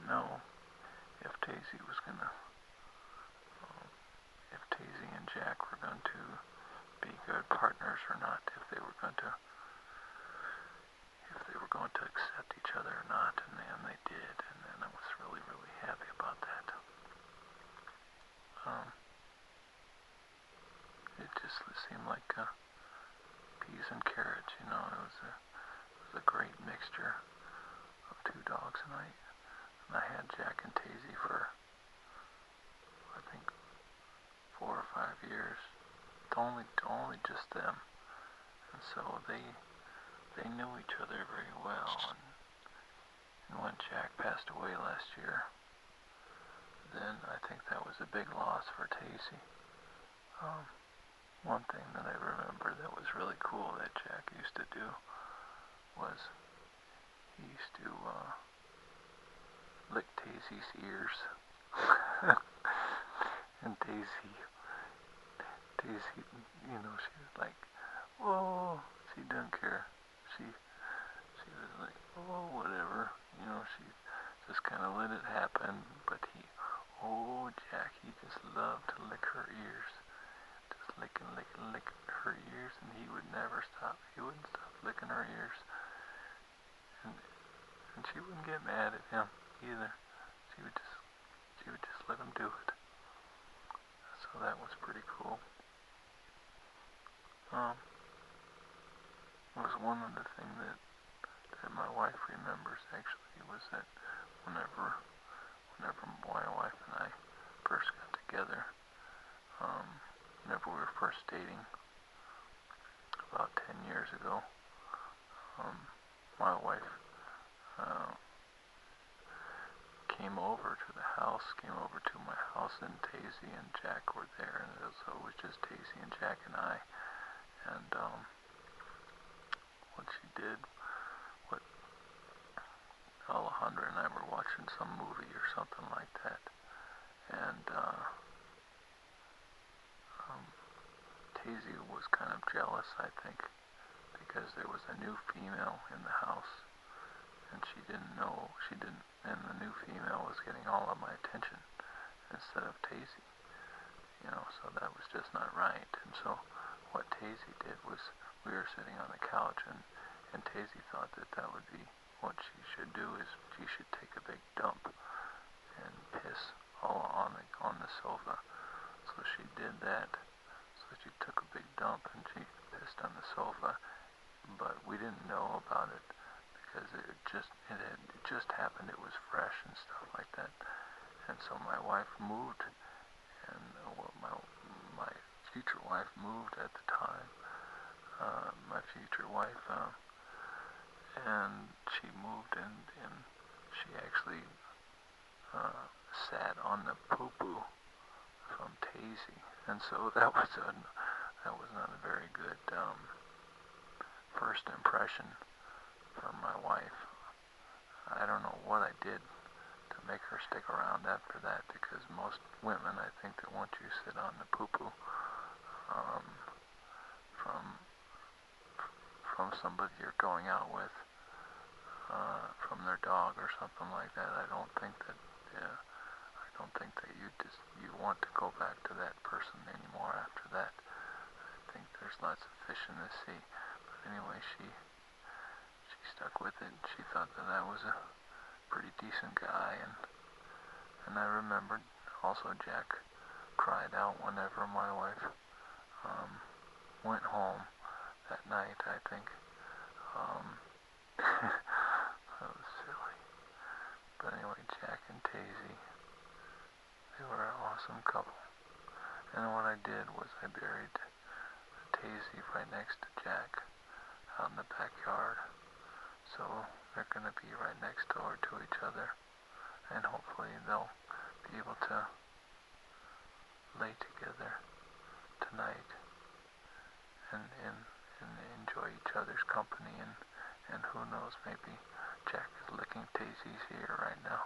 know if Tayzy was gonna, if Tayzy and Jack were going to be good partners or not, if they were going to accept each other or not, and they did, and I was really, really happy about that. It just seemed like peas and carrots, you know. It was a great mixture of two dogs, and I had Jack and Tayzy for, I think, 4 or 5 years. Only just them, and so they knew each other very well. And when Jack passed away last year, then I think that was a big loss for Tayzy. One thing that I remember that was really cool that Jack used to do was he used to lick Tayzy's ears. And Tayzy, you know, she was like, oh, she didn't care. She was like, oh, whatever. You know, she just kind of let it happen. But Jack, he just loved to lick her ears. Just lick her ears, and he would never stop. He wouldn't stop licking her ears. And she wouldn't get mad at him either. She would just let him do it. So that was pretty cool. It was one of the things that my wife remembers, actually, was that whenever my wife and I first got together, whenever we were first dating, about 10 years ago, my wife came over to my house, and Tayzy and Jack were there, and so it was just Tayzy and Jack and I. And what she did, Alejandra and I were watching some movie or something like that, and Tayzy was kind of jealous, I think, because there was a new female in the house, and and the new female was getting all of my attention instead of Tayzy, you know, so that was just not right. And so what Tayzy did was, we were sitting on the couch, and Tayzy thought that would be what she should do, is she should take a big dump and piss all on the sofa. So she did that. So she took a big dump and she pissed on the sofa, but we didn't know about it because it had just happened. It was fresh and stuff like that. And so my wife moved, and my future wife moved at the time. My future wife, and she moved, and she actually sat on the poo-poo from Tayzy, and so that was not a very good first impression for my wife. I don't know what I did to make her stick around after that, because most women, I think, that once you sit on the poo-poo from somebody you're going out with, from their dog or something like that, I don't think that you want to go back to that person anymore after that. I think there's lots of fish in the sea. But anyway, she stuck with it. She thought that I was a pretty decent guy, and I remembered also Jack cried out whenever my wife went home that night, I think. That was silly. But anyway, Jack and Tayzy, they were an awesome couple. And what I did was I buried Tayzy right next to Jack out in the backyard. So they're going to be right next door to each other. And hopefully they'll be able to lay together tonight and enjoy each other's company, and who knows, maybe Jack is licking Tayzy's ear right now.